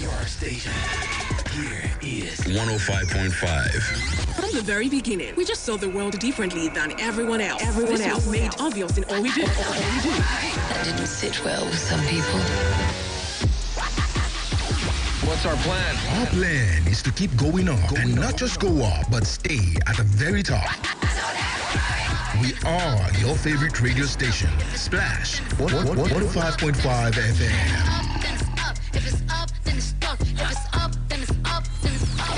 Your station. Here is 105.5. From the very beginning, we just saw the world differently than everyone else. This was made obvious in all we do. That didn't sit well with some people. What's our plan? Our plan is to keep going up and not just go up, but stay at the very top. We are your favorite radio station, Splash 105.5 FM. If it's up, then it's stuck. If it's up, then it's up, then it's up.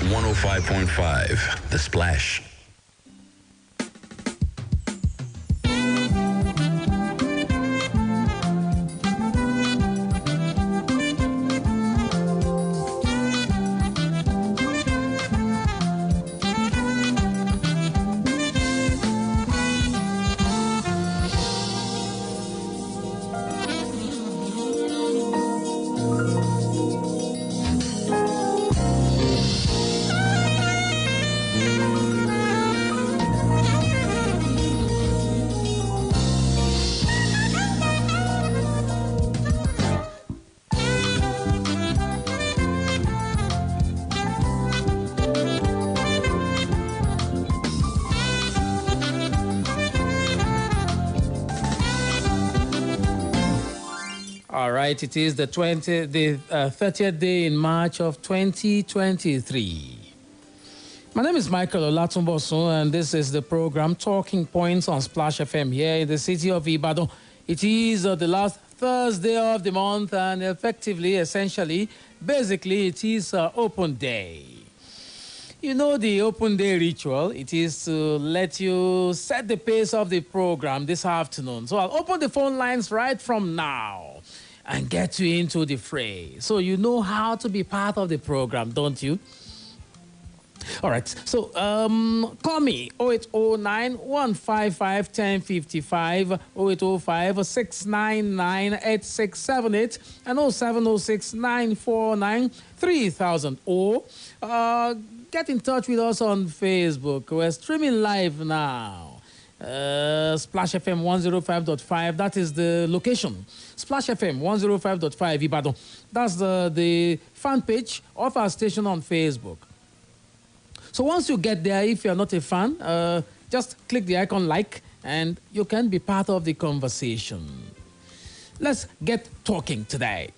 105.5, The Splash. It is the 30th day in March of 2023. My name is Micheal Olatunbosun, and this is the program Talking Points on Splash FM here in the city of Ibadan. It is the last Thursday of the month, and essentially, basically, it is open day. You know the open day ritual. It is to let you set the pace of the program this afternoon. So I'll open the phone lines right from now and get you into the fray. So you know how to be part of the program, don't you? All right. So call me 0809 155 1055, 0805 699 8678, and 0706 949 3000. Or get in touch with us on Facebook. We're streaming live now. Splash FM 105.5, that is the location. Splash FM 105.5 Ibadan. That's the fan page of our station on Facebook. So once you get there, if you're not a fan, just click the icon like, and you can be part of the conversation. Let's get talking today.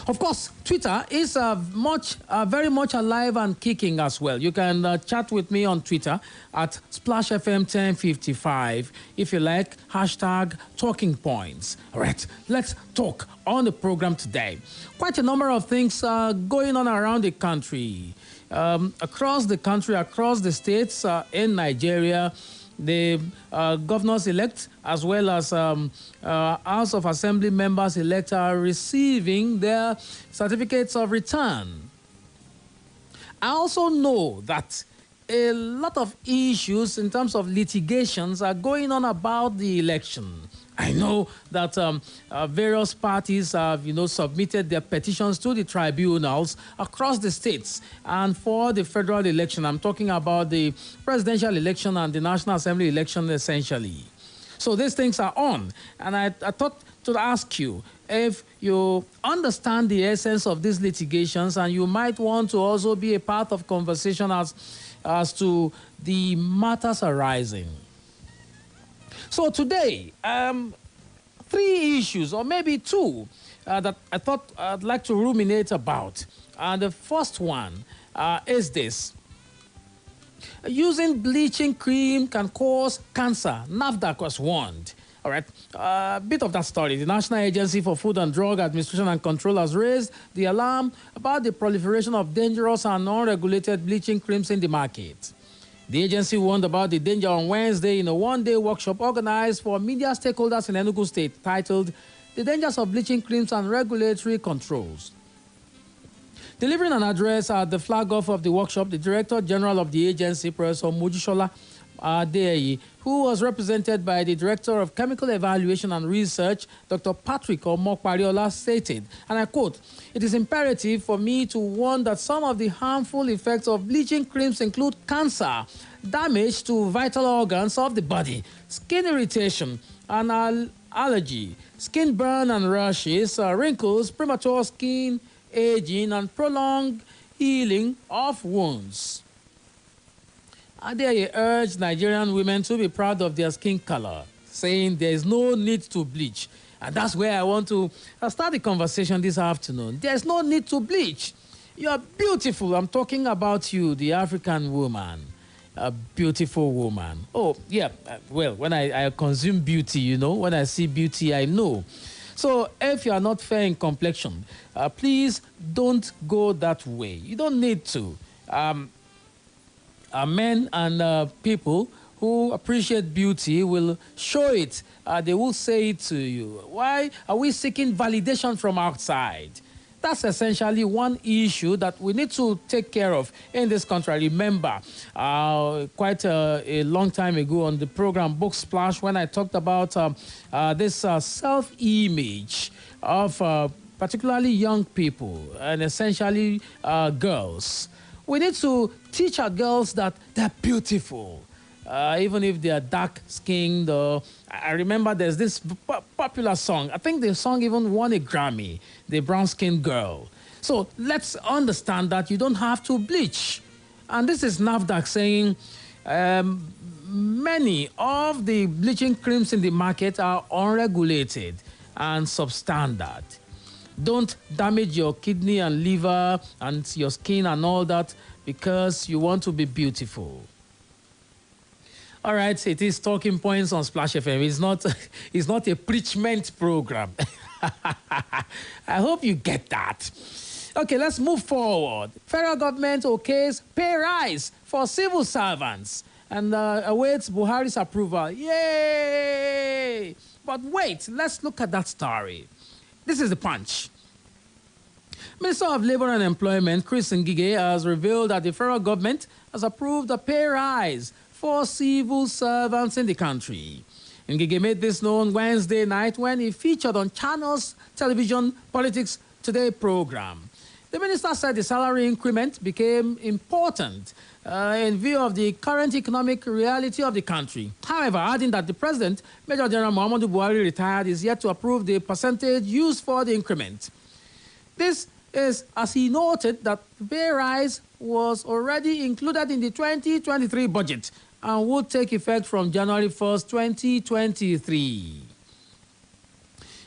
Of course, Twitter is very much alive and kicking as well. You can chat with me on Twitter at SplashFM1055. If you like, hashtag Talking Points. All right, let's talk on the program today. Quite a number of things going on around the country. Across the country, across the states in Nigeria, the governors-elect as well as House of Assembly members-elect are receiving their certificates of return. I also know that a lot of issues in terms of litigations are going on about the election. I know that various parties have, submitted their petitions to the tribunals across the states. And for the federal election, I'm talking about the presidential election and the National Assembly election, essentially. So these things are on. And I thought to ask you if you understand the essence of these litigations, and you might want to also be a part of conversation as to the matters arising. So today, 3 issues, or maybe 2, that I thought I'd like to ruminate about. And the first one is this. Using bleaching cream can cause cancer. NAFDAC was warned. All right, a bit of that story. The National Agency for Food and Drug Administration and Control has raised the alarm about the proliferation of dangerous and unregulated bleaching creams in the market. The agency warned about the danger on Wednesday in a one-day workshop organized for media stakeholders in Enugu State titled The Dangers of Bleaching Creams and Regulatory Controls. Delivering an address at the flag-off of the workshop, the Director General of the agency, Professor Mojisola Adeyi, who was represented by the Director of Chemical Evaluation and Research, Dr. Patrick Omokpariola, stated, and I quote, "It is imperative for me to warn that some of the harmful effects of bleaching creams include cancer, damage to vital organs of the body, skin irritation, and allergy, skin burn and rashes, wrinkles, premature skin aging, and prolonged healing of wounds. And there he urged Nigerian women to be proud of their skin color, saying there is no need to bleach. And that's where I want to start the conversation this afternoon. There's no need to bleach. You're beautiful. I'm talking about you, the African woman. A beautiful woman. Oh, yeah. Well, when I consume beauty, you know, when I see beauty, I know. So if you are not fair in complexion, please don't go that way. You don't need to. Men and people who appreciate beauty will show it. They will say it to you. Why are we seeking validation from outside? That's essentially one issue that we need to take care of in this country. I remember quite a long time ago on the program Book Splash when I talked about this self-image of particularly young people and essentially girls. We need to teach our girls that they're beautiful. Even if they are dark-skinned. I remember there's this popular song. I think the song even won a Grammy, The Brown-Skinned Girl. So let's understand that you don't have to bleach. And this is NAFDAC saying many of the bleaching creams in the market are unregulated and substandard. Don't damage your kidney and liver and your skin and all that because you want to be beautiful. All right, it is Talking Points on Splash FM. It's not a preachment program. I hope you get that. Okay, let's move forward. Federal government okays pay rise for civil servants and awaits Buhari's approval. Yay! But wait, let's look at that story. This is the punch. Minister of Labour and Employment, Chris Ngige, has revealed that the federal government has approved a pay rise for civil servants in the country. Ngige made this known Wednesday night when he featured on Channel's television Politics Today program. The minister said the salary increment became important in view of the current economic reality of the country. However, adding that the president, Major General Muhammadu Buhari, retired, is yet to approve the percentage used for the increment. This is, as he noted, that the pay rise was already included in the 2023 budget and would take effect from January 1st, 2023.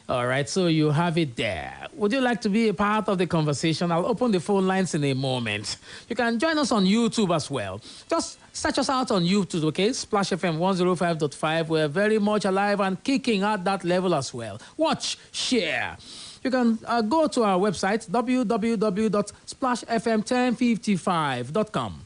All right, so you have it there. Would you like to be a part of the conversation? I'll open the phone lines in a moment. You can join us on YouTube as well. Just search us out on YouTube, okay? Splash FM 105.5. We're very much alive and kicking at that level as well. Watch, share. You can go to our website, www.splashfm1055.com.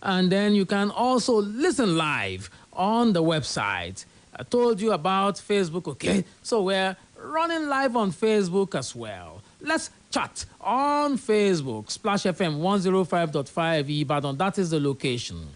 And then you can also listen live on the website. I told you about Facebook, okay? So we're running live on Facebook as well. Let's chat on Facebook, Splash FM 105.5 Ibadan. That is the location.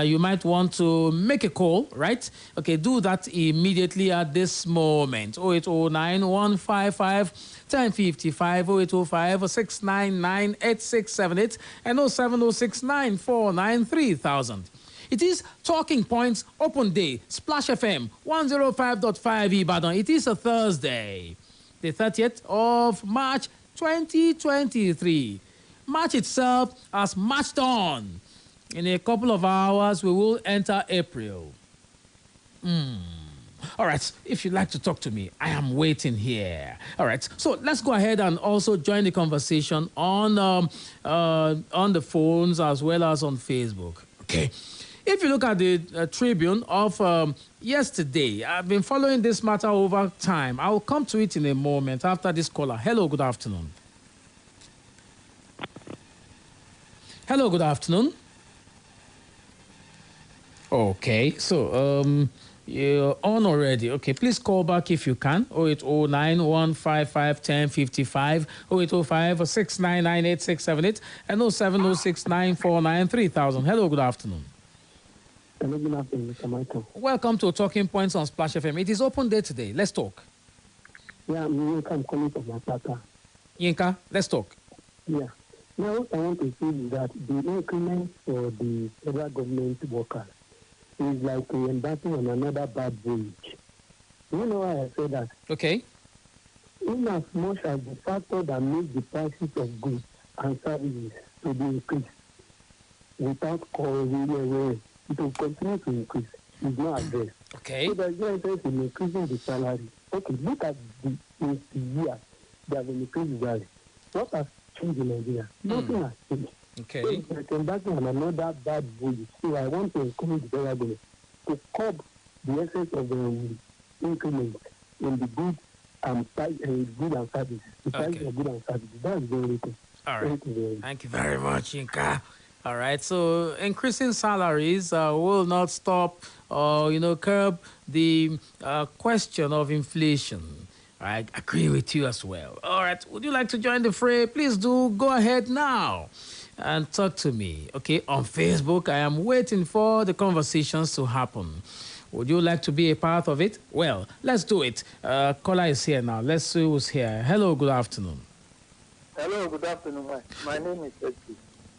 You might want to make a call, right? Okay, do that immediately at this moment. 0809 155 1055, 0805 699 8678, and 07069 493 3000. It is Talking Points Open Day, Splash FM 105.5 Ibadan. It is a Thursday, the 30th of March 2023. March itself has marched on. In a couple of hours, we will enter April. All right, if you'd like to talk to me, I am waiting here. All right, so let's go ahead and also join the conversation on the phones as well as on Facebook. Okay. If you look at the Tribune of yesterday, I've been following this matter over time. I will come to it in a moment after this caller. Hello, good afternoon. Hello, good afternoon. Okay, so you're on already. Okay, please call back if you can. 0809 155 1055, 0805 699 8678, and 07069 493 3000. Hello, good afternoon. Hello, good afternoon, Mr. Michael. Welcome to Talking Points on Splash FM. It is open day today. Let's talk. Yeah, I'm calling from Masaka. Yinka, let's talk. Yeah. Now, what I want to say is that the increment for the federal government workers is like embarking on another bad voyage. You know why I say that? Okay. In as much as the factor that makes the prices of goods and services to be increased without causing it will continue to increase is not addressed. Okay. So there's no sense in increasing the salary. Okay, look at the year they have increased the salary. What has changed in Nigeria? Nothing has changed. Okay. So it's like embarking on another bad voyage. So I want to encourage the federal government to curb the essence of the increment in the goods and services. The price Okay. of goods and services. That's very little. All right. Thank you very much. Thank you very much, Inka. All right. So increasing salaries will not stop or curb the question of inflation. I agree with you as well. All right. Would you like to join the fray? Please do go ahead now and talk to me. Okay. On Facebook, I am waiting for the conversations to happen. Would you like to be a part of it? Well, let's do it. Caller is here now. Let's see who's here. Hello. Good afternoon. Hello, good afternoon. My name is Eti.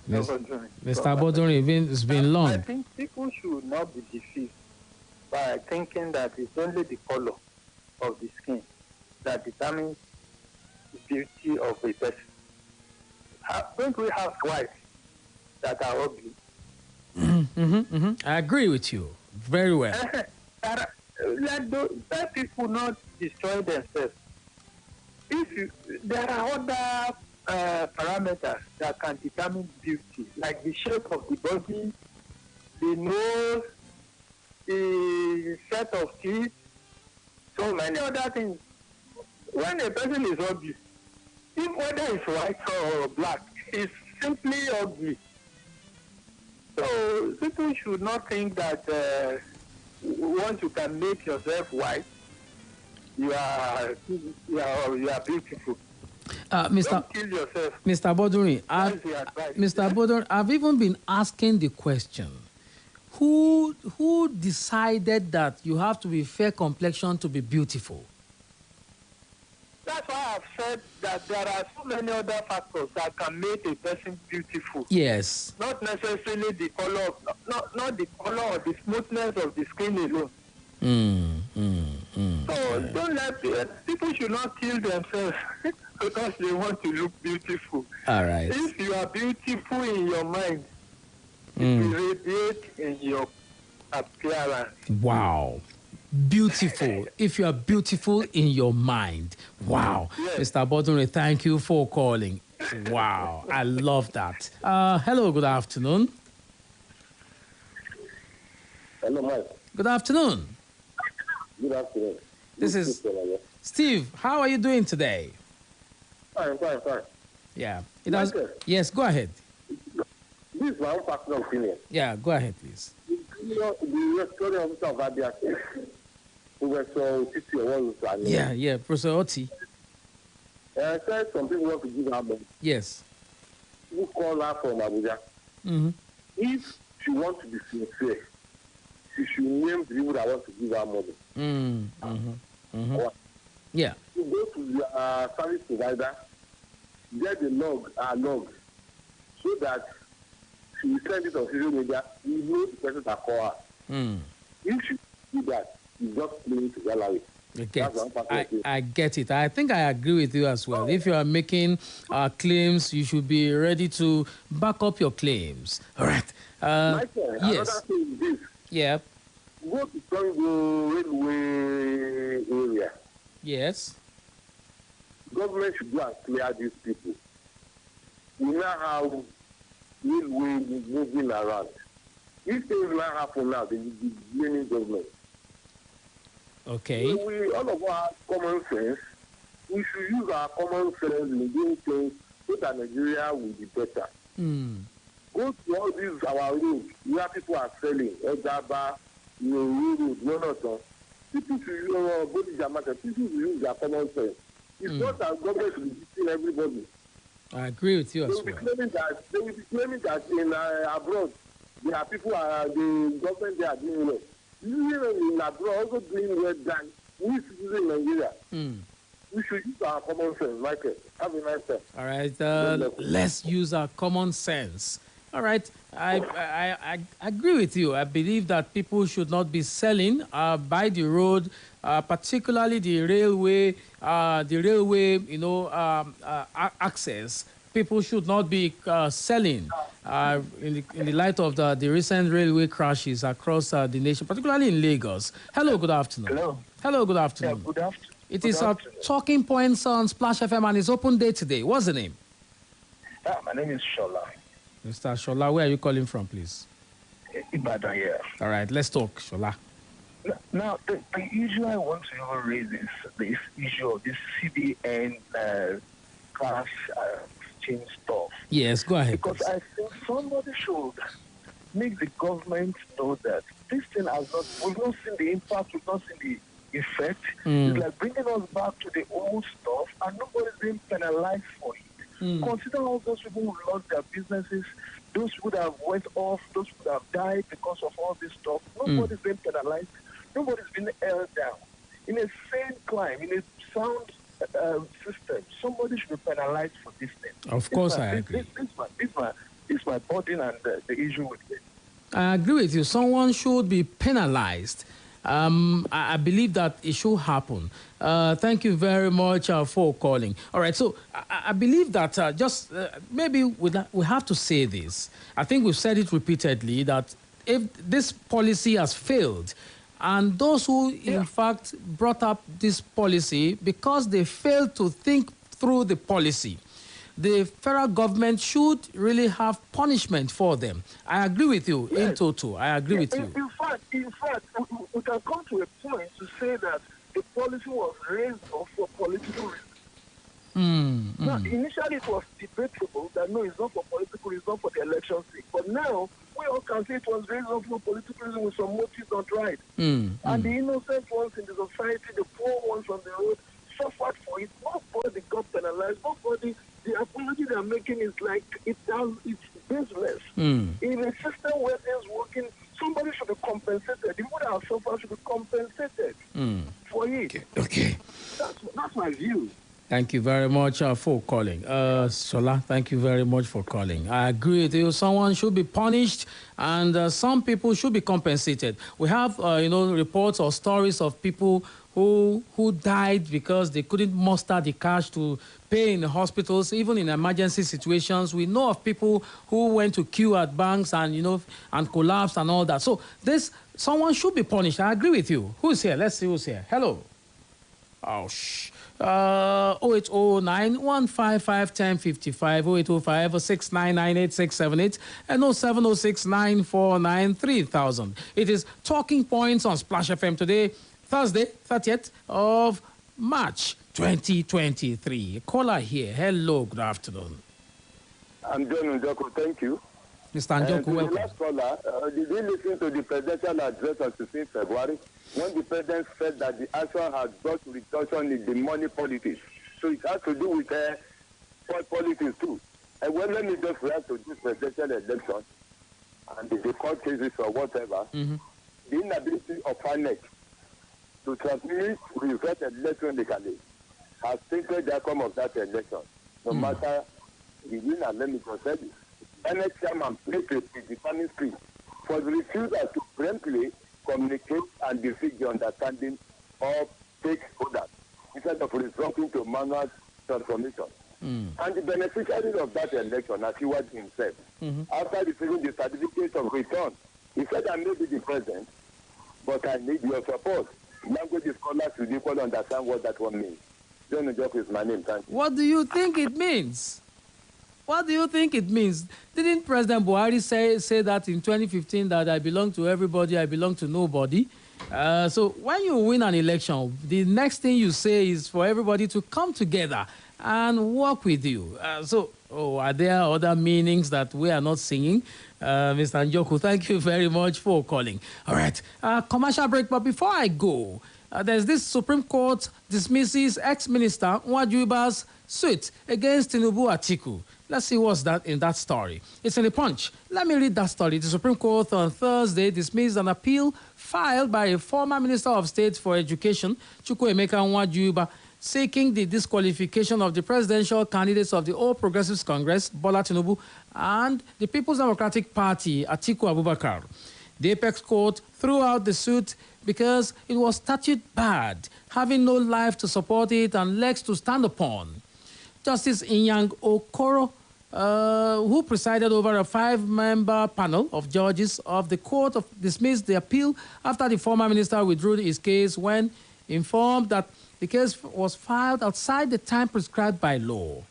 Mr. Bodun, it's been I long. think people should not be deceived by thinking that it's only the color of the skin that determines the beauty of a person. Don't we have wives that are ugly? I agree with you. Very well. Let people not destroy themselves. There are other parameters that can determine beauty, like the shape of the body, the nose, the set of teeth, so many other things. When a person is ugly, if whether it's white or black, it's simply ugly. So people should not think that once you can make yourself white, you are beautiful. Don't kill yourself. Mr. Boduri, That's the advice. Mr. Boduri, I've even been asking the question: Who decided that you have to be fair complexion to be beautiful? That's why I've said that there are so many other factors that can make a person beautiful. Yes. Not necessarily the color, not the color or the smoothness of the skin alone. So don't let people should not kill themselves because they want to look beautiful. All right. If you are beautiful in your mind, it will radiate in your appearance. Wow. Beautiful. If you are beautiful in your mind. Wow. Yes. Mr. Boduri, thank you for calling. Wow. I love that. Hello, good afternoon. Hello, Mike. Good afternoon. Good afternoon. This is Steve. How are you doing today? Fine. Yeah. Michael. Yes, go ahead. This is my own personal opinion. Yeah, go ahead, please. The story officer of Abia State, Professor Titi Owolu, Yeah, Professor Oti. said some people want to give her money. Yes. Who call her from Abuja? Mm-hmm. If she wants to be sincere, she should name the people that want to give her money. Yeah. You go to the service provider, get the log, so that she will send it on social media. You know the person that call her. If she do that, you just play it together. I get it. I think I agree with you as well. If you are making claims, you should be ready to back up your claims. All right. Michael, yes. Another thing is this. Yeah. Go to Congo railway area. Yes. Government should go and clear these people. We now have railway moving around. If things not happen now, they will be blaming government. Okay. So we all of us have common sense. We should use our common sense in doing things so that Nigeria will be better. Go to all these our roads where people are selling, Ojaba, road, Monoton. People should use go to their market. People should use their common sense. It's not that government should be teaching everybody. I agree with you They as will be well. claiming that in abroad there are people the government they are doing well. You in abroad also doing well than we citizens in Nigeria. We should use our common sense, Michael. Have a nice day. All right. Let's use our common sense All right. I agree with you. I believe that people should not be selling by the road, particularly the railway, access. People should not be selling in the light of the recent railway crashes across the nation, particularly in Lagos. Hello, good afternoon. Hello. Hello, good Yeah, afternoon. good afternoon. It is a Talking Points on Splash FM and it's open day today. What's the name? My name is Shola. Mr. Shola, where are you calling from, please? Ibadan, yeah. All right, let's talk, Shola. Now, the issue I want to even raise is this issue of this CBN cash exchange stuff. Yes, go ahead. Because please. I think somebody should make the government know that this thing has not, we've not seen the impact, we've not seen the effect. It's like bringing us back to the old stuff and nobody's being penalized for it. Consider all those people who lost their businesses, those people that have went off, those people that have died because of all this stuff. Nobody's being penalized. Nobody's been held down. In a sane climb, in a sound system, somebody should be penalized for this thing. Of course, I agree. This is my burden and the issue with it. I agree with you. Someone should be penalized. I believe that it should happen. Thank you very much for calling. All right, so I believe that maybe we have to say this. I think we've said it repeatedly that if this policy has failed, and those who in fact brought up this policy because they failed to think through the policy, the federal government should really have punishment for them. I agree with you in total. I agree with you. In fact, we can come to a point to say that the policy was raised up for political reasons. Now, initially it was debatable that no, it's not for political reasons, it's not for the election sake. But now, we all can say it was raised up for political reasons with some motives not right. And the innocent ones in the society, the poor ones on the road, suffered for it. Nobody got penalized. Nobody. The apology they're making is like it's baseless. In a system where things working, somebody should be compensated. The people that have suffered should be compensated for it. Okay. That's my view. Thank you very much for calling. Shola, thank you very much for calling. I agree with you. Someone should be punished and some people should be compensated. We have, reports or stories of people who died because they couldn't muster the cash to pay in the hospitals, even in emergency situations. We know of people who went to queue at banks and, and collapsed and all that. So someone should be punished. I agree with you. Who's here? Let's see who's here. Hello. 0809 155 1055, 0805 699 8678, and 0706 949 3000. It is Talking Points on Splash FM today, Thursday, 30th of March 2023. Caller here. Hello, good afternoon. I'm John Njoko, thank you. Mr. Njoko, welcome. The last caller, did you listen to the presidential address on 16 February when the president said that the action has brought reduction in the money politics? So it has to do with politics too. And when let me just react to this presidential election and the court cases or whatever, the inability of INEC to transmit result electronically has taken the outcome of that election. No matter the winner, let me just tell you. NX chairman played a determined speech for the refusal to promptly communicate and defeat the understanding of stakeholders instead of resorting to manual transformation. And the beneficiary of that election, as he was himself, after receiving the certificate of return, he said, I may be the president, but I need your support. Language scholars should equally understand what that one means. John Njok is my name, thank you. What do you think it means? What do you think it means? Didn't President Buhari say that in 2015 that I belong to everybody, I belong to nobody? So when you win an election, the next thing you say is for everybody to come together and work with you. Are there other meanings that we are not seeing? Mr. Njoku, thank you very much for calling. All right, commercial break, but before I go, there's this Supreme Court dismisses ex-minister Nwajuiba's suit against Tinubu Atiku. Let's see what's that in that story. It's in the Punch. Let me read that story. The Supreme Court on Thursday dismissed an appeal filed by a former Minister of State for Education, Chukwuemeka Nwajuiba, seeking the disqualification of the presidential candidates of the All Progressives Congress, Bola Tinubu, and the People's Democratic Party, Atiku Abubakar. The Apex Court threw out the suit because it was statute bad, having no life to support it and legs to stand upon. Justice Inyang Okoro, who presided over a 5-member panel of judges of the court, dismissed the appeal after the former minister withdrew his case when informed that the case was filed outside the time prescribed by law.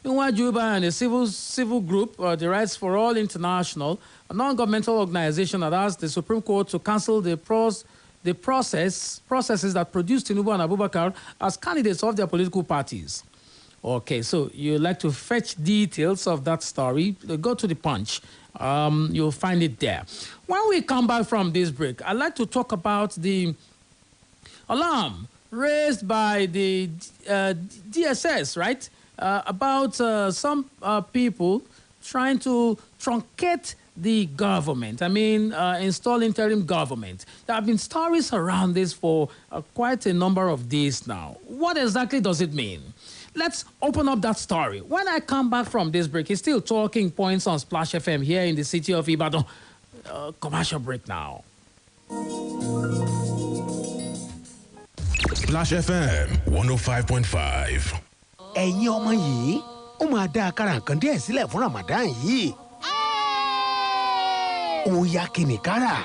Juba and a civil group, the Rights for All International, a non-governmental organization that asked the Supreme Court to cancel the processes that produced Tinubu and Abubakar as candidates of their political parties. Okay, so you like to fetch details of that story, go to the Punch. You'll find it there. When we come back from this break, I'd like to talk about the alarm raised by the DSS, right? About some people trying to truncate the government. Install interim government. There have been stories around this for quite a number of days now. What exactly does it mean? Let's open up that story. When I come back from this break, it's still talking points on Splash FM here in the city of Ibadan. Commercial break now. Splash FM 105.5. Ẹ̀yin ọmọ yìí, ó máa dá àkàrà nǹkan díẹ̀ sílẹ̀ fún Ramadan yìí. Ó yá kí ni kára.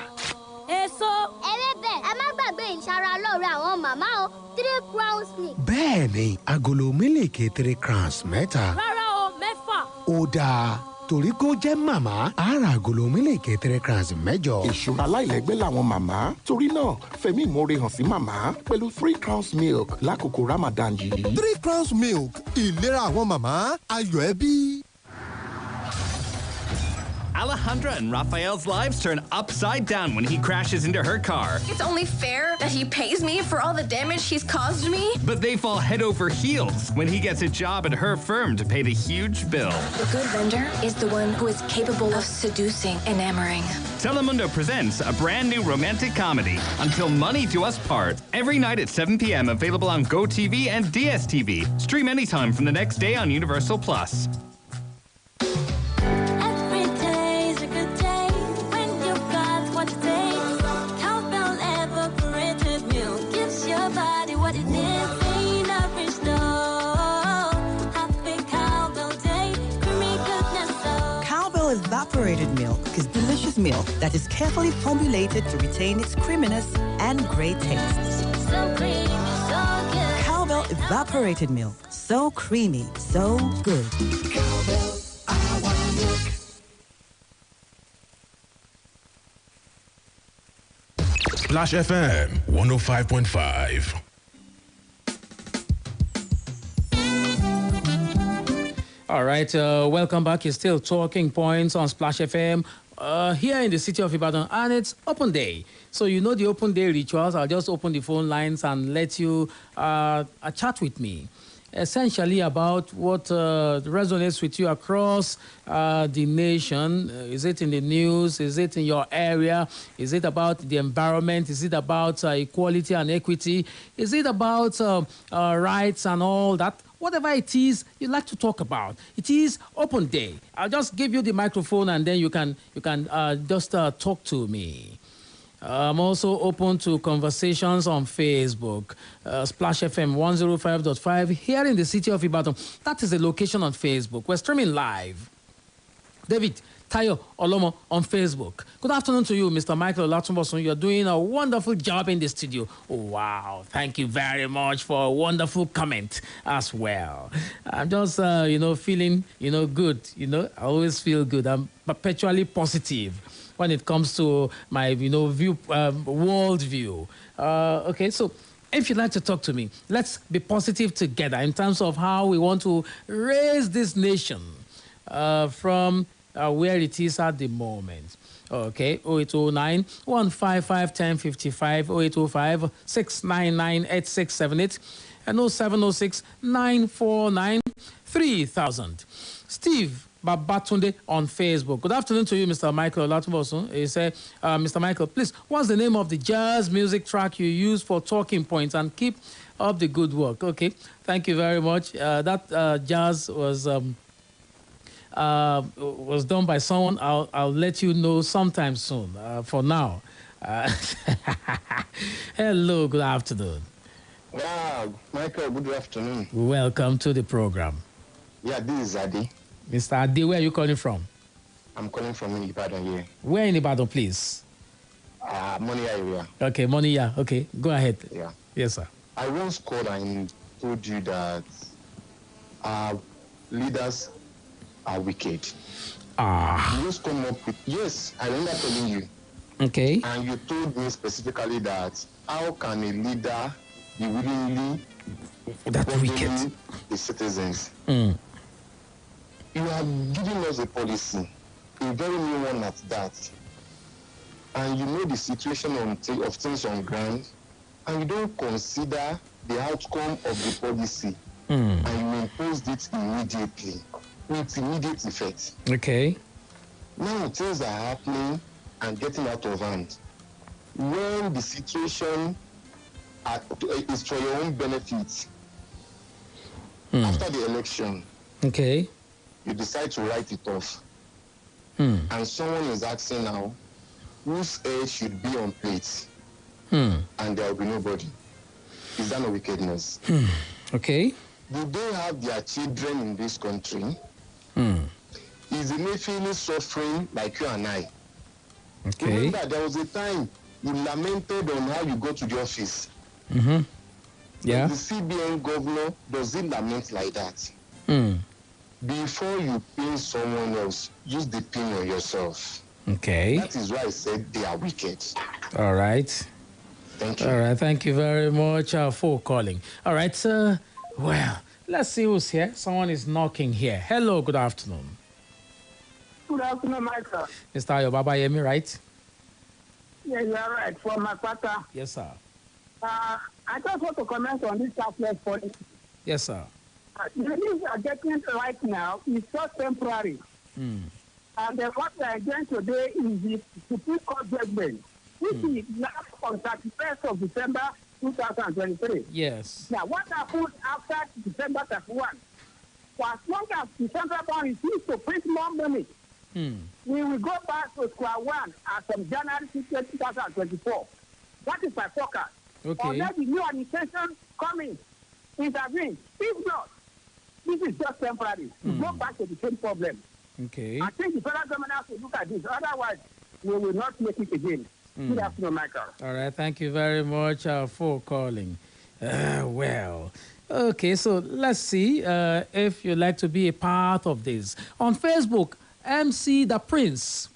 Èso. Ewébẹ̀, ẹ má gbàgbé ìṣara lóore àwọn màmá o. 3 crowns milk. Bẹ́ẹ̀ni, agolo mílìkì 3 crowns mẹ́ta. Rárá o, 4. Ó dáa. Torí kó jẹ́ màmá, á ra agolo mílìkì 3 crowns mẹ́jọ. Ìṣúra aláìlẹ́gbẹ́ làwọn màmá. Torí náà, fẹ̀mí ìmoore hàn sí màmá pẹ̀lú 3 crowns milk lákòókò Ramadan yìí. 3 crowns milk, ìlera àwọn màmá, ayọ̀ ẹbí. Alejandra and Raphael's lives turn upside down when he crashes into her car. It's only fair that he pays me for all the damage he's caused me. But they fall head over heels when he gets a job at her firm to pay the huge bill. The good vendor is the one who is capable of seducing, enamoring. Telemundo presents a brand new romantic comedy, Until Money Do Us Part. Every night at 7 p.m. available on GoTV and DSTV. Stream anytime from the next day on Universal Plus. Evaporated milk is delicious milk that is carefully formulated to retain its creaminess and great taste. So creamy, so good. Cowbell Evaporated Milk. So creamy, so good. Cowbell, I want milk. Splash FM 105.5. All right, welcome back. You're still talking points on Splash FM here in the city of Ibadan, and it's open day. So you know the open day rituals. I'll just open the phone lines and let you chat with me. Essentially about what resonates with you across the nation. Is it in the news? Is it in your area? Is it about the environment? Is it about equality and equity? Is it about rights and all that? Whatever it is you'd like to talk about, it is open day. I'll just give you the microphone and then you can just talk to me. I'm also open to conversations on Facebook, Splash FM 105.5 here in the city of Ibadan. That is the location on Facebook. We're streaming live. David Tayo Olomo on Facebook. Good afternoon to you, Mr. Micheal Olatunbosun. You're doing a wonderful job in the studio. Oh, wow. Thank you very much for a wonderful comment as well. I'm just, feeling, good. I always feel good. I'm perpetually positive when it comes to my, world view. Okay, so if you'd like to talk to me, let's be positive together in terms of how we want to raise this nation from where it is at the moment. Okay, 0809 155 1055, 0805 699 8678, and 0706 949 3000. Steve Babatunde on Facebook. Good afternoon to you, Mr. Micheal Olatunbosun. He said, Mr. Micheal, please, what's the name of the jazz music track you use for talking points, and keep up the good work? Okay, thank you very much. That jazz was done by someone. I'll let you know sometime soon. For now, hello, good afternoon. Wow, Michael, good afternoon. Welcome to the program. Yeah, this is Adi. Mr. Adi, where are you calling from? I'm calling from Ibadan here. Where in Ibadan, please? Monia area. Okay, Monia. Okay, go ahead. Yeah. Yes, sir. I once called and told you that leaders are wicked. You just come up with, yes, I remember telling you. Okay. And you told me specifically that how can a leader be willingly burdening the citizens? You are giving us a policy, a very new one at that, and you know the situation of things on ground, and you don't consider the outcome of the policy, and you impose it immediately, with immediate effect. Okay. Now things are happening and getting out of hand. When the situation is for your own benefit, after the election, okay, you decide to write it off. And someone is asking now, whose head should be on plates? And there will be nobody. Is that no wickedness? Okay. Do they have their children in this country? Is the nation suffering like you and I? Okay. Remember, there was a time you lamented on how you go to the office. Yeah. The CBN governor doesn't lament like that. Before you pin someone else, use the pin on yourself. Okay. That is why I said they are wicked. All right. Thank you. All right. Thank you very much for calling. All right, sir. Well, let's see who's here. Someone is knocking here. Hello. Good afternoon. Good afternoon, Michael. Mr. Ayobaba Yemi, right? Yeah, you are right. From Makwata. Yes, sir. I just want to comment on this cashless policy. Yes, sir. The news we are getting right now is just temporary. And what we are enjoying today is the Supreme Court judgment, which is last on 31st of December 2023. Yes. Now, what happened after December 31? For as long as the central bank refused to print more money, we will go back to square one as from January 2024. That is my forecast. Okay. Unless the new administration coming, intervene. If not, this is just temporary. We go back to the same problem. Okay. I think the federal government has to look at this. Otherwise, we will not make it again. Good afternoon, Michael. All right. Thank you very much for calling. Well, okay. So let's see if you'd like to be a part of this. On Facebook, MC The Prince.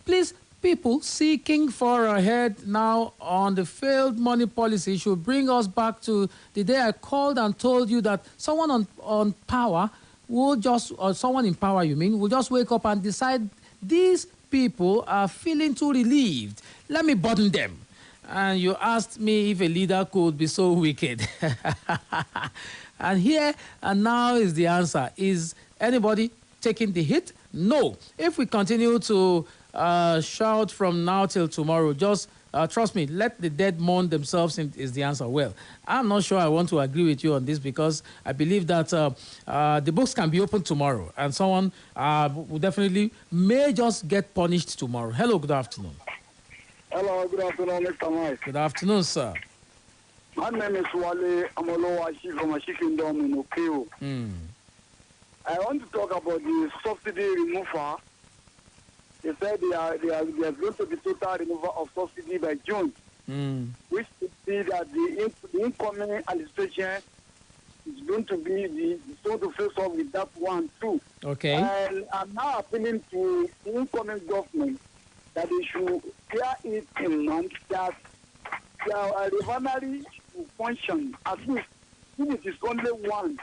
Please, people seeking for a head now on the failed money policy should bring us back to the day I called and told you that someone on power will just, or someone in power, you mean, will just wake up and decide these people are feeling too relieved. Let me burden them. And you asked me if a leader could be so wicked. And here and now is the answer. Is anybody taking the hit? No. If we continue to shout from now till tomorrow, just trust me, let the dead mourn themselves is the answer. Well, I'm not sure I want to agree with you on this because I believe that the books can be opened tomorrow and someone will definitely may just get punished tomorrow. Hello, good afternoon. Hello, good afternoon, Mr. Mike. Good afternoon, sir. My name is Wale Amolowashi from Ashikindom in Okeo. I want to talk about the subsidy removal. They said they are going to be total removal of subsidy by June, which would see that the incoming administration is going to be going to face off with that one too. Okay. And I'm now appealing to the incoming government that they should clear it in mind that their refinery will function. At least if it is only one,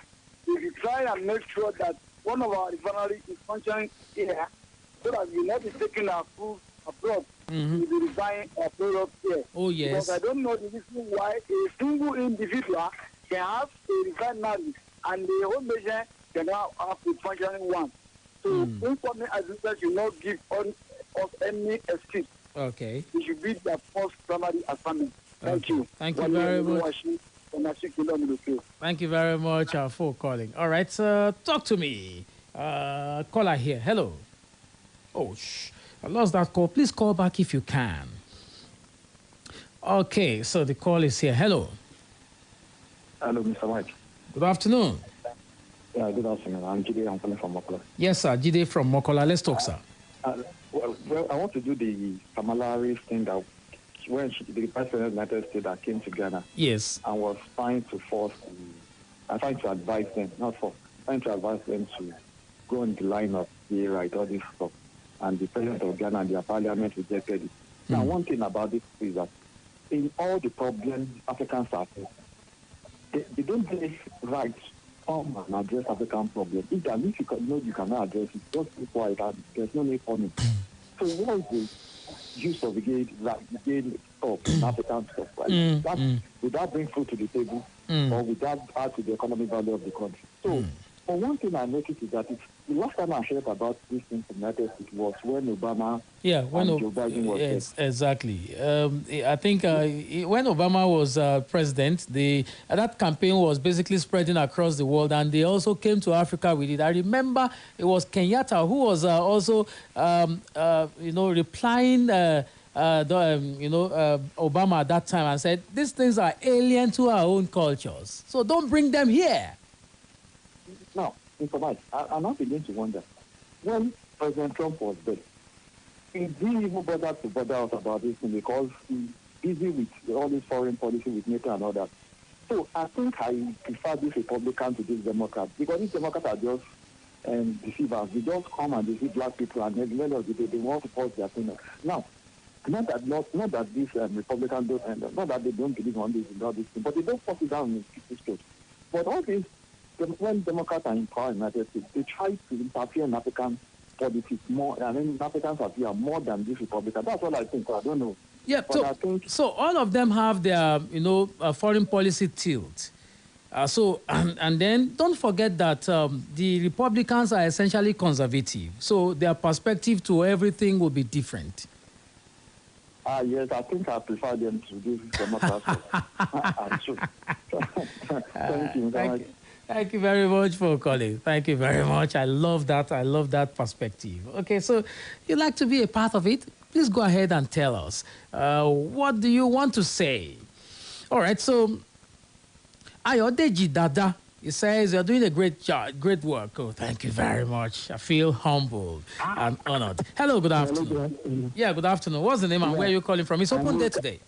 we will try and make sure that one of our refineries is functioning here, so that we will not be taking our food abroad. We will be refining our products here. Oh, yes. Because I don't know the reason why a single individual can have a refinery and the whole nation cannot have a functioning one. So informing assistance should not give us any excuse. Okay. It should be their first primary assignment. Thank you. Thank you very much. Thank you very much for calling. All right, talk to me. Caller here. Hello. Oh, I lost that call. Please call back if you can. Okay, so the call is here. Hello. Hello, Mr. Mike. Good afternoon. Yeah, good afternoon. I'm Jide. I'm calling from Mokola. Yes, sir. Jide from Mokola. Let's talk, sir. Well, I want to do the Kamala Harris thing that when the President of the United States that came to Ghana. Yes. And was trying to trying to advise them, trying to advise them to go on the line of the right, all this stuff. And the President of Ghana and their parliament rejected it. Now, one thing about this is that in all the problems Africans are facing, they don't get right come and address African problems. If you cannot address it, just be quiet. There's no need for it. So what is the use of again talk in African stuff? Right? Would that bring food to the table, or would that add to the economic value of the country? So, but one thing I noticed is that the last time I heard about this thing from United States was when Obama and Joe Biden was yes, exactly. I think when Obama was president, that campaign was basically spreading across the world, and they also came to Africa with it. I remember it was Kenyatta who was also, replying. Obama at that time and said, these things are alien to our own cultures, so don't bring them here. Now, I'm not beginning to wonder, when President Trump was there, he didn't even bother us about this thing because he's busy with all this foreign policy with NATO and all that. So I think I prefer this Republican to this Democrat, because these Democrats are just deceivers. They just come and deceive black people, and at the end of the day, they want to force their opinion. Now, not that these Republicans don't, not that they don't believe on this and all this thing, but they don't force it down in people's throats. But all this, when Democrats are in power in the United States, they try to interfere in African politics more, and then Africans appear more than these Republicans. That's what I think. I don't know. Yeah, so all of them have their, foreign policy tilt. And then don't forget that the Republicans are essentially conservative. So their perspective to everything will be different. Yes, I think I prefer them to do Democrats. Thank you very much for calling. Thank you very much. I love that. I love that perspective. Okay, so you'd like to be a part of it? Please go ahead and tell us. What do you want to say? All right, so Ayodeji Dada, he says you're doing a great job, great work. Oh, thank you very much. I feel humbled and honored. Hello, good afternoon. Hello, good afternoon. Yeah, good afternoon. What's the name and where are you calling from? It's open day today.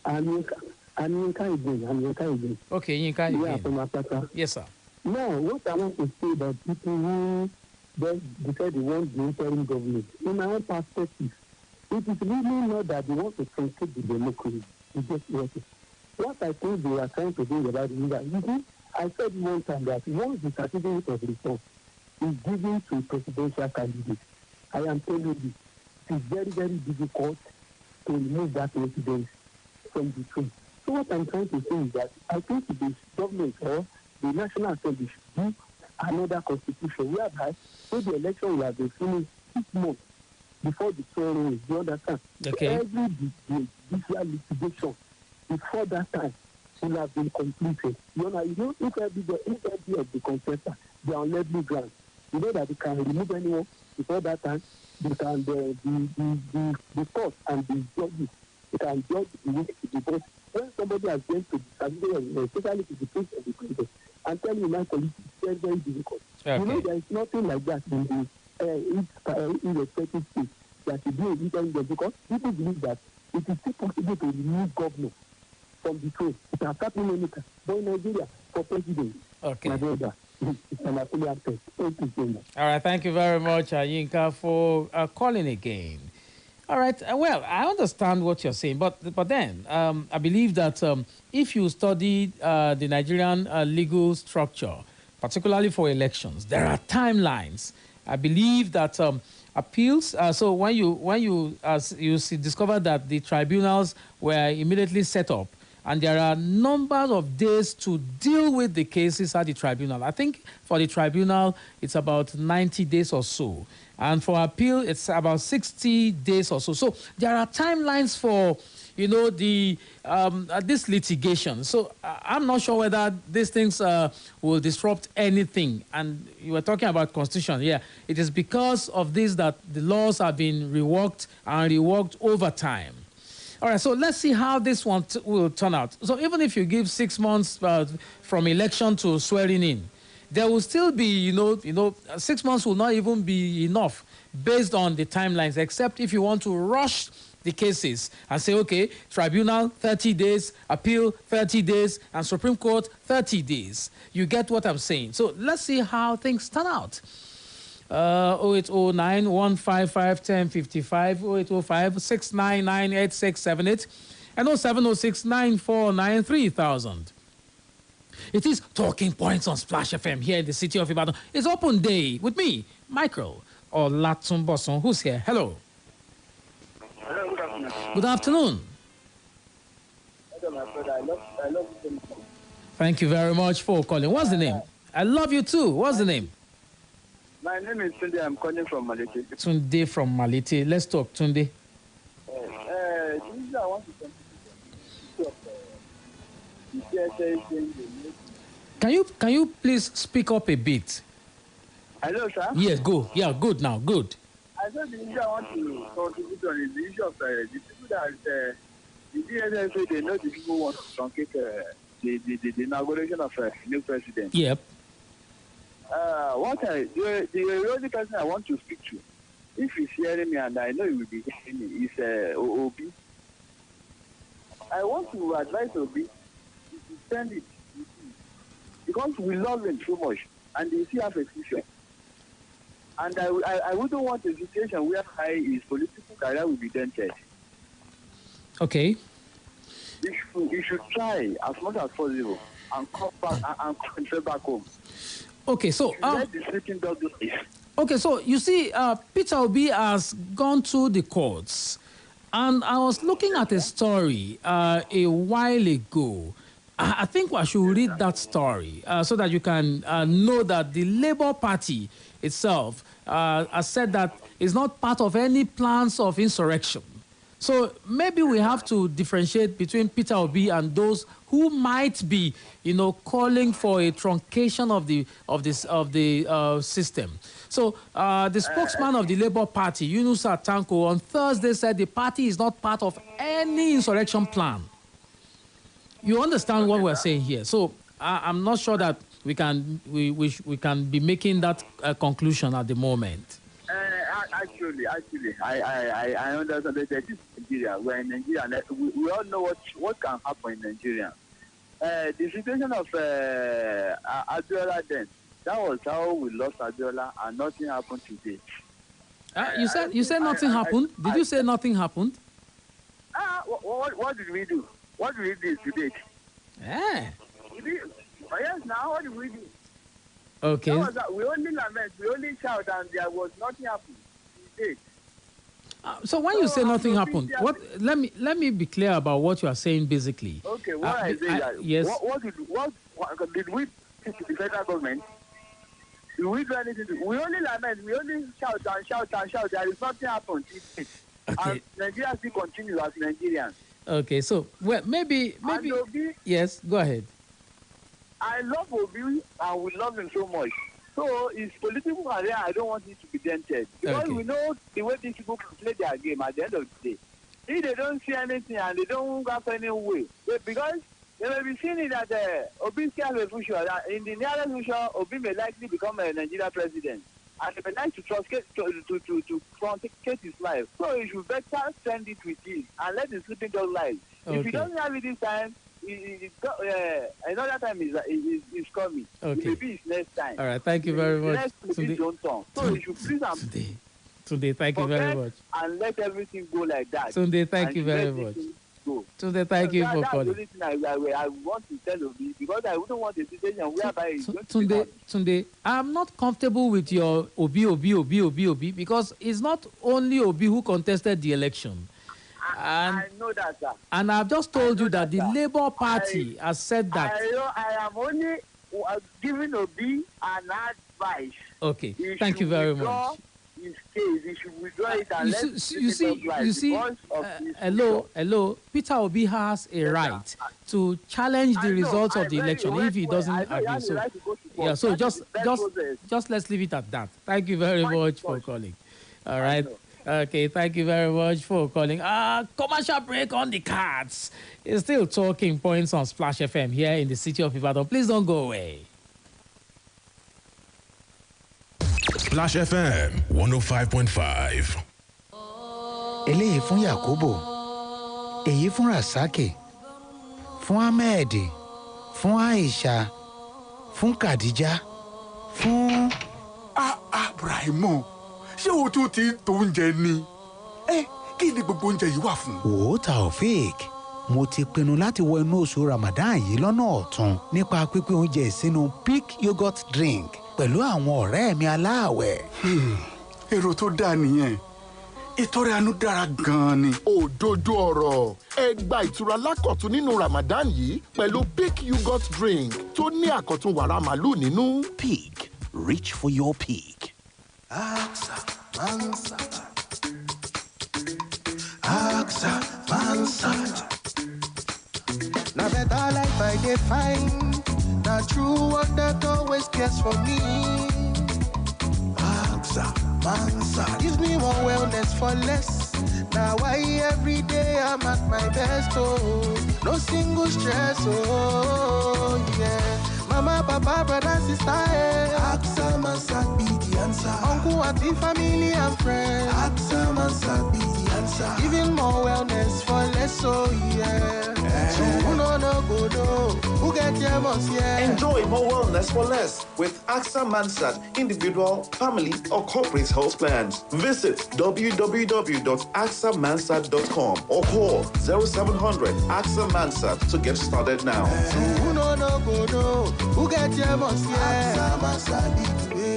I'm Yinka again. Okay, Yinka again. Yeah, from Akata. Yes, sir. Now, what I want to say about people who decide they want the interim government, in my own perspective, it is really not that they want to truncate the democracy. What I think they are trying to do about it is that, I said one time that once the certificate of reform is given to presidential candidates, I am telling you, it is very, very difficult to remove that president from the throne. So what I'm trying to say is that I think the government or the National Assembly should do another constitution whereby the election will have been finished 6 months before the throne. You understand? Okay. Every judicial litigation before that time will have been completed. If every of the contestants, they are on level ground, you know that they can remove anyone before that time. They can the court and the judges, they can judge the week because when somebody has been to the certificate, especially to the place of the president, I'm telling you, my colleague, it's very, very difficult. Okay. You know, there is nothing like that in the irrespective state that you do in interim because people believe that it is still possible to remove governor from the throne. It has happened in America, but in Nigeria, for president, my brother, it's an affiliate test. Thank you so much. All right, thank you very much, Yinka, for calling again. All right, well, I understand what you're saying, but then I believe that if you study the Nigerian legal structure, particularly for elections, there are timelines. I believe that appeals. So when you discover that the tribunals were immediately set up, and there are numbers of days to deal with the cases at the tribunal. I think for the tribunal, it's about 90 days or so. And for appeal, it's about 60 days or so. So there are timelines for, this litigation. So I'm not sure whether these things will disrupt anything. And you were talking about constitution. Yeah, it is because of this that the laws have been reworked and reworked over time. All right, so let's see how this one will turn out. So even if you give 6 months from election to swearing in, there will still be, 6 months will not even be enough based on the timelines, except if you want to rush the cases and say, okay, tribunal, 30 days, appeal, 30 days, and Supreme Court, 30 days. You get what I'm saying. So let's see how things turn out. 0809 155 1055, 0805 699 8678, and 0706 949 3000. It is Talking Points on Splash FM here in the city of Ibadan. It's open day with me, Micheal Olatunbosun. Who's here? Hello. Hello, good afternoon. Good afternoon. Hello, my brother. I love you so much. Thank you very much for calling. What's the name? I love you too. What's the name? My name is Tunde. I'm calling from Malete. Tunde from Malete. Let's talk, Tunde. I want to Can you please speak up a bit? Hello, sir. Yes, go. Yeah, good now. Good. I thought the issue I want to contribute on is the issue of the people that the DSS say they know the people want to truncate the inauguration of a new president. Yep. The only person I want to speak to, if he's hearing me, and I know he will be hearing me, is Obi. I want to advise Obi to send it because we love him so much, and they still have a future. And I wouldn't want a situation where his political career will be dented. Okay. He should try as much as possible and come back and come back home. Okay, so okay, so you see, Peter Obi has gone to the courts, and I was looking at a story a while ago. I think I should read that story so that you can know that the Labour Party itself has said that it's not part of any plans of insurrection. So maybe we have to differentiate between Peter Obi and those who might be, calling for a truncation of the system. So the spokesman of the Labour Party, Yunusa Tanko, on Thursday said the party is not part of any insurrection plan. You understand what we're saying here? So I'm not sure that we can be making that conclusion at the moment. Actually, I understand that this is Nigeria. We're in Nigeria. We all know what can happen in Nigeria. The situation of Abiola then, that was how we lost Abiola, and nothing happened today. You said nothing happened? Did you say nothing happened? What did we do? What did we do today? Yes, now what did we do? Okay. We only lament, we only shout, and there was nothing happened. So when you say nothing happened, what? Let me be clear about what you are saying basically. Okay, what I say that yes. What did we do to the federal government? Did we do anything? We only lament, we only shout and shout and shout. There is nothing happened. Okay. And Nigeria still continues as Nigerians. Okay, so maybe Obi, yes, go ahead. I love Obi and we love him so much. So his political career, I don't want it to be dented. Because we know the way these people can play their game at the end of the day. If they don't see anything and they don't go any way, because they may be seeing it that Obi still has a future. That in the nearest future, Obi may likely become a Nigeria president. And they may like to truncate his life. So he should better spend it with him and let the sleeping dog lie. Okay. If he doesn't have it this time, another time is coming. Okay. Maybe it's next time. All right, thank you very much. So you should please Today, thank you very much. And let everything go like that. Tunde, thank you very much. Tunde, thank you for calling. That's the only thing I want to tell Obi, because I wouldn't want a situation whereby Tunde, I'm not comfortable with your Obi, because it's not only Obi who contested the election. I know that, sir. And I've just told you that the Labour Party has said that. I am only giving Obi an advice. Okay, thank you very much. His case, he should withdraw it and you see, hello. Peter Obi has a right to challenge the results of the election if he doesn't agree. So, just let's leave it at that. Thank you very much for calling. All right. Okay, thank you very much for calling. Commercial break on the cards. It's still talking points on Splash FM here in the city of Ibadan. Please don't go away. Splash FM 105.5. eléyìí fún Yakubu, èyí fún Rasaki, fún Ahmed, fún Aisha, fún Khadija, fún. Brahimo, ṣé o tún ti ń to oúnjẹ ni? Kí ni gbogbo oúnjẹ yìí wà fún? Wò ó Taofeek, mo ti pinnu láti wọ inú oṣù Ramadan yìí lọ́nà ọ̀tun nípa pípín oúnjẹ sínú Peak Yogurt Drink pẹ̀lú àwọn ọ̀rẹ́ mi aláàwẹ̀. Èrò tó dáa nìyẹn. Ìtọrẹ àánú dára gan-an ni. Òdodo ọ̀rọ̀. Ẹ gba ìtura lákọ̀tun nínú Ramadan yìí pẹ̀lú Peak Yogurt Drink tó ní àkọ̀tun wàrà màlúù nínú. Peak. Reach for your peak. Axa Mansard. Axa Mansard. Now better life I dey find. Now true one that always cares for me. Axa Mansard. Gives me more wellness for less. Now why every day I'm at my best, oh. No single stress, oh, yeah. Mama, papa, brother, sister, Axa Mansard be the answer. Uncle, auntie, family and friends. Axa Mansard be the answer. Giving more wellness for less, oh, yeah. So who no go no, who get your most, yeah. Enjoy more wellness for less with Axa Mansard individual, family, or corporate health plans. Visit www.axamansard.com or call 0700 Axa Mansard to get started now. So who no go no, who get your most, yeah. Axa Mansard be the way.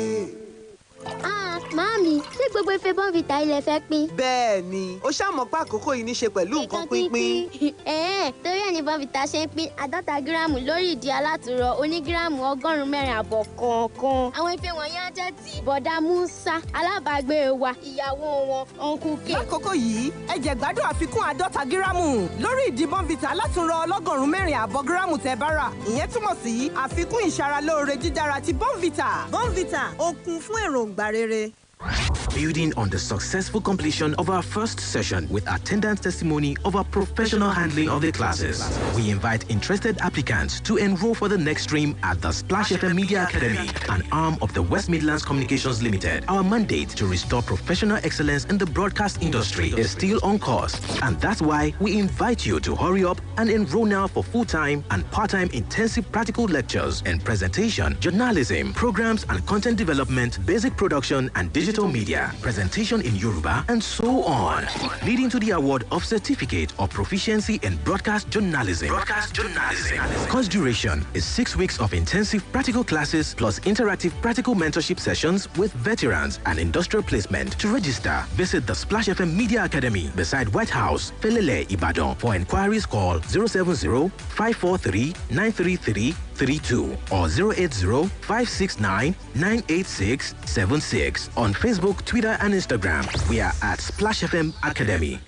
Màámi, ṣé gbogbo ife Bonvita ilẹ̀ fẹ́ pín? Bẹ́ẹ̀ ni, ó ṣàmọ̀ pé àkókò yìí ní ṣe pẹ̀lú nǹkan pínpín. Torí ẹ̀ ní Bonvita ṣe ń pín 50 gíráàmù lórí ìdí alátùrọ̀ onígíráàmù 104 àbọ̀ kọ̀ọ̀kan. Àwọn ife wọ̀nyí á jẹ́ ti bọ̀dá Musa, alábàágbé wa, ìyàwó wọn, Uncle K. Lákòókò yìí, ẹ jẹ́ gbádùn àfikún 50 gíráàmù lórí ìdí Bonvita alátùrọ̀ 104 àbọ̀ gíráàmù tẹ́ bá rà. Ìyẹn túmọ̀ sí àfikún ìṣaralóore dídára ti Bonvita. Bonvita, ó kún fún èròǹgbà rere. Building on the successful completion of our first session with attendance testimony of our professional handling of the classes, we invite interested applicants to enroll for the next stream at the Splash FM Media Academy, an arm of the West Midlands Communications Limited. Our mandate to restore professional excellence in the broadcast industry is still on course, and that's why we invite you to hurry up and enroll now for full-time and part-time intensive practical lectures in presentation, journalism, programs and content development, basic production and digital media, presentation in Yoruba, and so on, leading to the award of Certificate of Proficiency in Broadcast Journalism. Course duration is 6 weeks of intensive practical classes plus interactive practical mentorship sessions with veterans and industrial placement. To register, visit the Splash FM Media Academy beside White House, Felele, Ibadan. For inquiries, call 070-543-93332 or 080-569-98676. On Facebook, Twitter, and Instagram, we are at Splash FM Academy.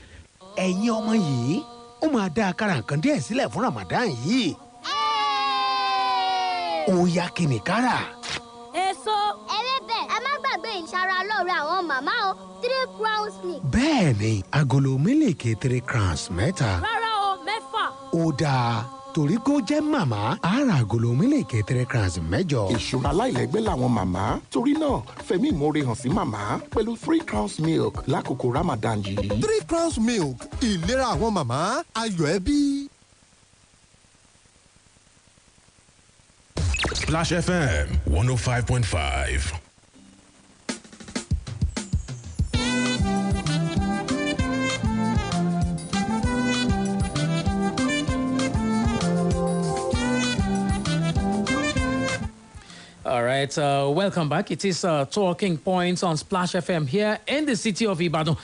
Ẹ̀yin ọmọ yìí, ó máa dá àkàrà nǹkan díẹ̀ sílẹ̀ fún Ramadan yìí. Ó yá kí ni kára. Èso. Ewébẹ̀, ẹ má gbàgbé ìṣara lóore àwọn màmá o, 3 crowns milk. Bẹ́ẹ̀ni, agolo mílìkì 3 crowns mẹ́ta. Rárá o, 6. Ó dáa. Torí kó jẹ́ màmá, àárà agolo mílìkì 3 crowns mẹ́jọ. Ìṣúra aláìlẹ́gbẹ́ làwọn màmá. Torí náà, fẹ̀mí ìmoore hàn sí màmá pẹ̀lú 3 crowns milk lákòókò Ramadan yìí. 3 crowns milk, ìlera àwọn màmá, ayọ̀ ẹbí. Splash FM 105.5. All right, welcome back. It is Talking Points on Splash FM here in the city of Ibadan.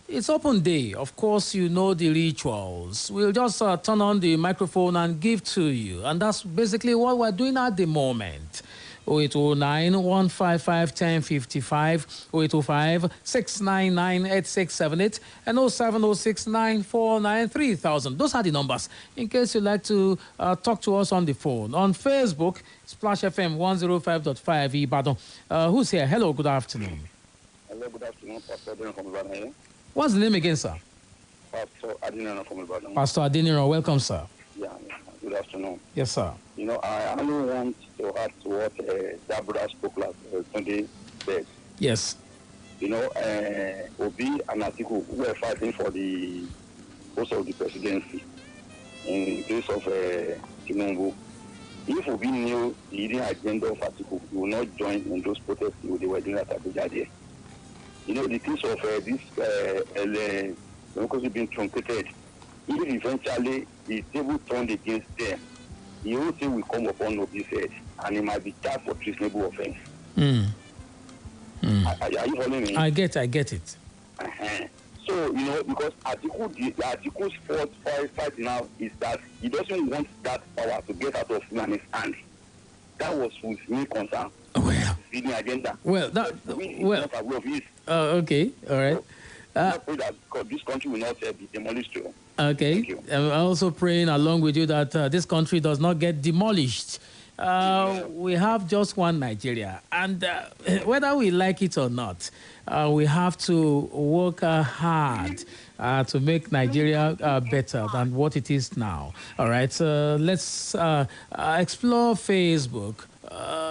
It's open day. Of course, you know the rituals. We'll just turn on the microphone and give to you. And that's basically what we're doing at the moment. 0809 155 1055, 0805 699 8678, and 0706 949 3000. Those are the numbers in case you'd like to talk to us on the phone. On Facebook, Splash FM 105.5 Ibadan. Who's here? Hello, good afternoon. Hello, good afternoon. Pastor Adeniran from Ibadan here. What's the name again, sir? Pastor Adeniran from Ibadan. Pastor Adeniran, welcome, sir. Yeah, good afternoon. Yes, sir. You know, I only want to add to what Deborah spoke last Sunday said. Yes. You know, Obi and Atiku were fighting for the post of the presidency in case of Tinubu. If Obi knew the hidden agenda of Atiku, he would not join in those protests they were doing at Abuja there. You know, the case of this democracy being truncated, if eventually the table turned against them, the whole thing will come upon Obi's head, and it might be charged for treasonable offense. Are you following me? I get it. So, you know, because Atiku's fight now is that he doesn't want that power to get out of him and his hand. That was his main concern. The agenda. Okay, all right. I pray that this country will not be demolished too. Okay. I'm also praying along with you that this country does not get demolished. We have just one Nigeria, and whether we like it or not, we have to work hard to make Nigeria better than what it is now. All right, so let's explore Facebook,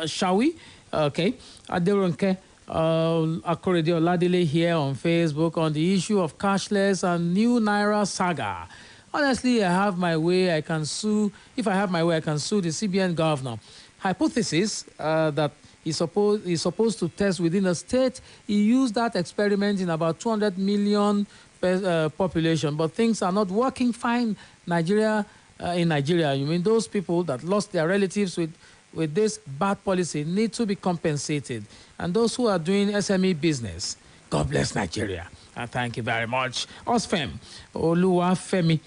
shall we? Okay, Aderonke Akorede Oladile here on Facebook on the issue of cashless and new Naira saga. Honestly, I have my way. I can sue. If I have my way, I can sue the CBN governor. Hypothesis that he's supposed to test within a state. He used that experiment in about 200 million population, but things are not working fine. In Nigeria, you mean those people that lost their relatives with this bad policy need to be compensated. And those who are doing SME business, God bless Nigeria. Thank you very much. Osfem, Oluwafemi,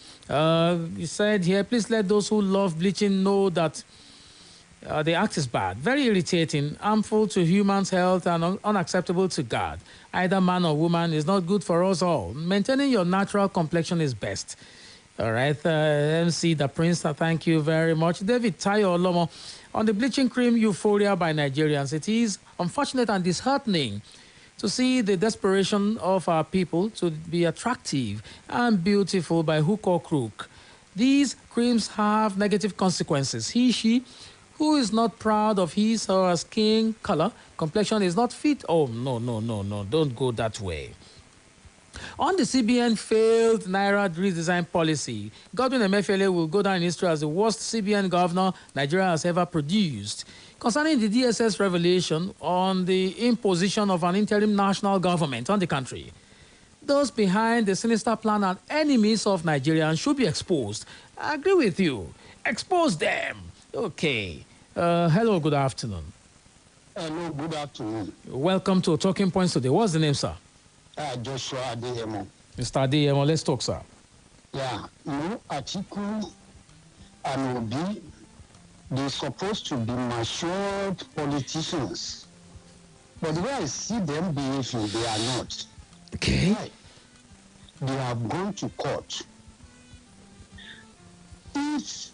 you said here, please let those who love bleaching know that the act is bad, very irritating, harmful to humans' health, and unacceptable to God. Either man or woman is not good for us all. Maintaining your natural complexion is best. All right, MC the Prince, thank you very much. David Tayo Olomo, on the bleaching cream euphoria by Nigerians, it is unfortunate and disheartening to see the desperation of our people to be attractive and beautiful by hook or crook. These creams have negative consequences. She who is not proud of his or her skin color, complexion is not fit. Oh, no, don't go that way. On the CBN failed Naira redesign policy, Godwin Emefiele will go down in history as the worst CBN governor Nigeria has ever produced. Concerning the DSS revelation on the imposition of an interim national government on the country, those behind the sinister plan are enemies of Nigeria and should be exposed. I agree with you. Expose them. Okay. Hello, good afternoon. Hello, good afternoon. Welcome to Talking Points today. What's the name, sir? Joshua Adeyemo. Mr. Adeyemo, let's talk, sir. Yeah, Atiku and Obi, they're supposed to be matured politicians. But the way I see them behaving, they are not. Okay. Right? They have gone to court. If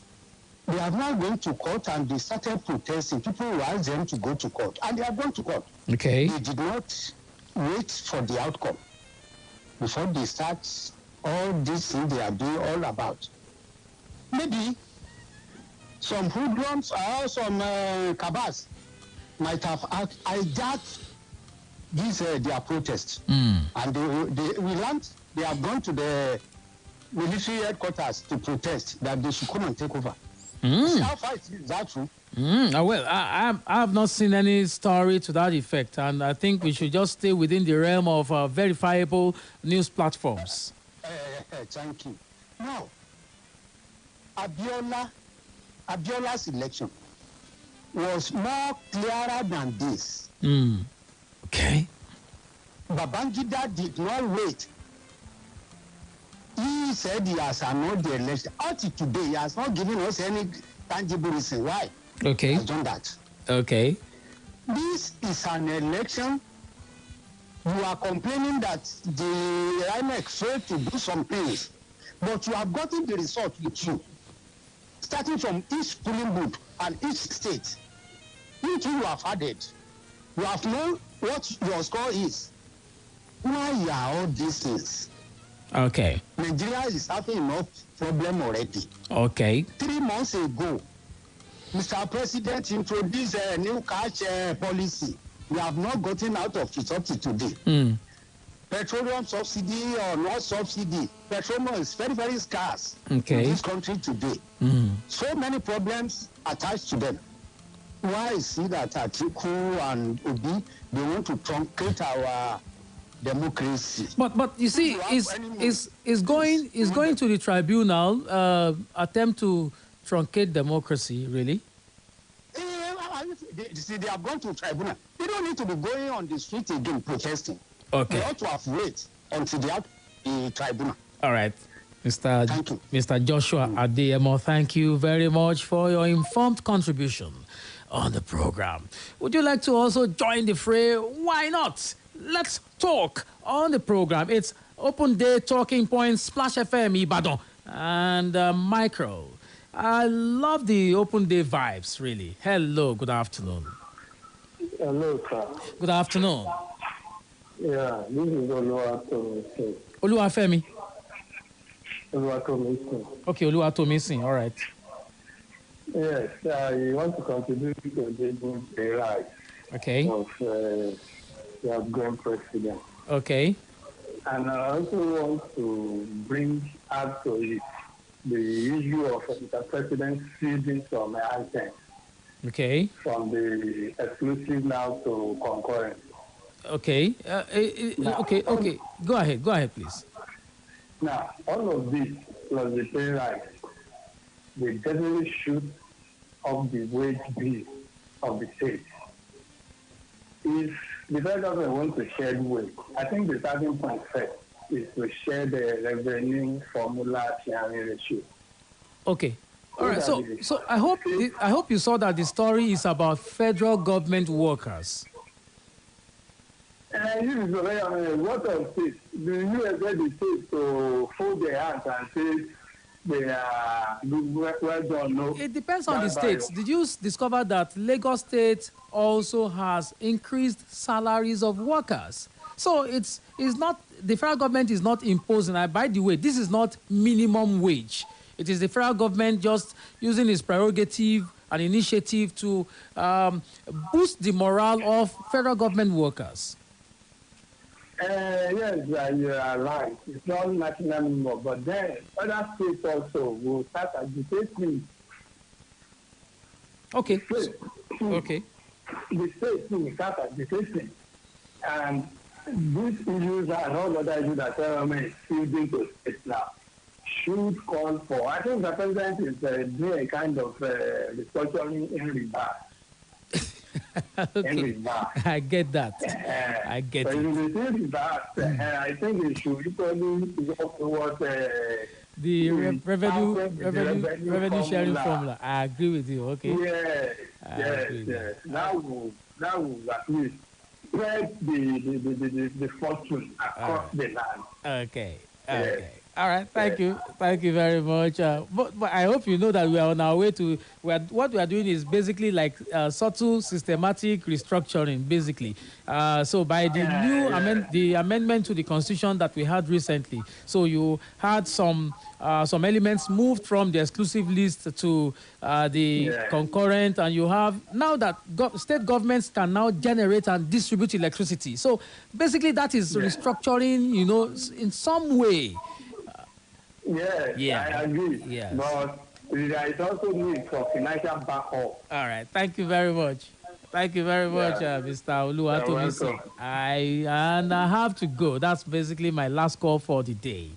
they are not going to court and they started protesting, people will ask them to go to court. And they are going to court. Okay. They did not wait for the outcome before they start all these things they are doing all about. Maybe some hoodlums or some cabals might have hijacked their protest. And they have gone to the military headquarters to protest that they should come and take over. How far is that true? Well, I have not seen any story to that effect, and I think we should just stay within the realm of verifiable news platforms. Thank you. Now, Abiola's election was more clearer than this. Okay. Babangida did not wait He said he has annulled the election. Up to today, he has not given us any tangible reason why Okay. he has done that. Okay. This is an election. You are complaining that the INEC failed to do some things, but you have gotten the result with you. Starting from each polling booth and each state, which you have added, you have known what your score is. Why are all these things? Okay. Nigeria is having enough problem already. Okay. 3 months ago, Mr. President introduced a new cash policy. We have not gotten out of it up to today. Petroleum subsidy or no subsidy, petroleum is very, very scarce in this country today. So many problems attached to them. Why is it that Atiku and Obi, they want to truncate our democracy? But you see, is going to the tribunal attempt to truncate democracy, really? They have gone to tribunal. They don't need to be going on the street again protesting. Okay. They ought to have waited until they have the tribunal. All right. Mr. Joshua Adeyemo, thank you very much for your informed contribution on the program. Would you like to also join the fray? Why not? Let's talk on the program. It's Open Day Talking Points, Splash FM, Ibadan, and Micro. I love the Open Day vibes, really. Hello, good afternoon. Hello, sir. Good afternoon. Yeah, this is Oluwatomisin. Oluwafemi? Oluwatomisin. Okay, Oluwatomisin, all right. Yes, I want to contribute to the right of the outgoing president. Okay. And I also want to bring up to it the issue of the president seizing some items. Okay. From the exclusive now to concurrent. Okay. Okay. Go ahead, please. Now, all of this plus the pay rise, they definitely shoot up the wage bill of the state. If the federal government wants to share the wage, I think the starting point first is to share the revenue formula sharing ratio. Okay. All right. So I hope you saw that the story is about federal government workers. This is what of states? Do you expect the states to fold their hands and say they are well done? No. It depends on the states. Did you discover that Lagos State also has increased salaries of workers? So it's not, the federal government is not imposing. By the way, this is not minimum wage. It is the federal government just using its prerogative and initiative to boost the morale of federal government workers. Yes, you are right. It's not national anymore, but then other states also will start agitating. Okay. Okay. The states will start agitating, and these issues and all other issues that government is feeding to states now should call for. I think the president is doing a kind of restructuring in reverse. Okay. I get that. I get it. I think it should equally go towards the revenue sharing formula. I agree with you. Okay. Yes. That will at least spread the fortune across the land. Okay. All right, thank you very much. But I hope you know that we are on our way to what we are doing is basically like subtle systematic restructuring, basically. So by the amendment to the constitution that we had recently, so you had some elements moved from the exclusive list to the concurrent, and you have now that state governments can now generate and distribute electricity. So basically, that is restructuring, in some way. Yes, I agree. Yes. But there is also need for financial backup. All right. Thank you very much. Thank you very much, Mr. Oluwatomisin. I have to go. That's basically my last call for the day.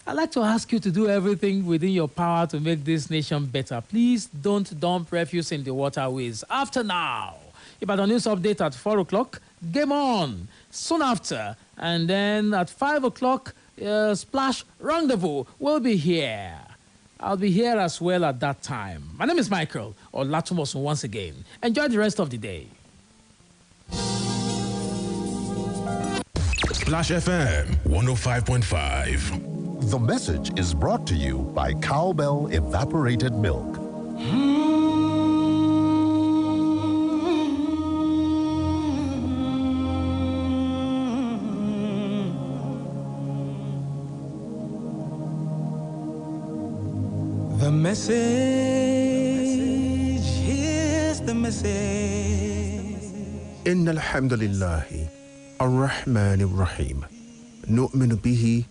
I'd like to ask you to do everything within your power to make this nation better. Please don't dump refuse in the waterways. After now, Ibadan News Update at 4 o'clock. Game on. Soon after. And then at 5 o'clock, Splash Rendezvous will be here. I'll be here as well at that time. My name is Micheal Olatunbosun once again. Enjoy the rest of the day. Splash FM 105.5. The message is brought to you by Cowbell Evaporated Milk. The message, here's the message. إن الحمد لله الرحمن الرحيم نؤمن به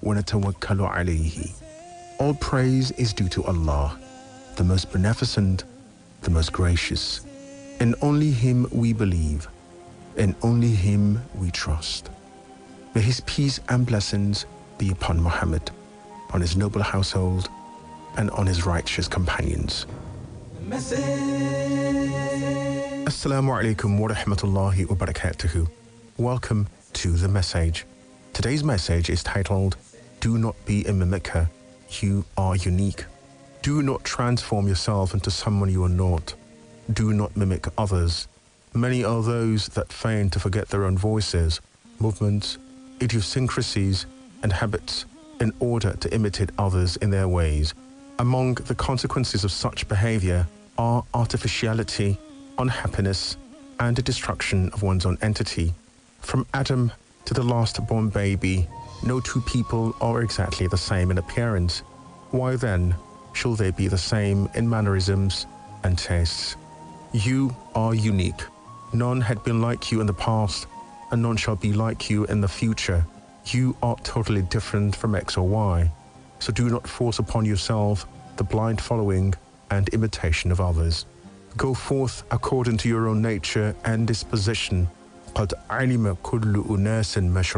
ونتوكل عليه. All praise is due to Allah, the most beneficent, the most gracious. In only Him we believe, in only Him we trust. May His peace and blessings be upon Muhammad, on his noble household, and on his righteous companions. Assalamu alaikum wa rahmatullahi wa barakatuhu. Welcome to The Message. Today's message is titled, Do Not Be a Mimicker, You Are Unique. Do not transform yourself into someone you are not. Do not mimic others. Many are those that feign to forget their own voices, movements, idiosyncrasies, and habits in order to imitate others in their ways. Among the consequences of such behavior are artificiality, unhappiness, and the destruction of one's own entity. From Adam to the last born baby, no two people are exactly the same in appearance. Why then shall they be the same in mannerisms and tastes? You are unique. None had been like you in the past, and none shall be like you in the future. You are totally different from X or Y. So do not force upon yourself the blind following and imitation of others. Go forth according to your own nature and disposition. قَدْ عَلِمَ كُلُّ أُنَاسٍ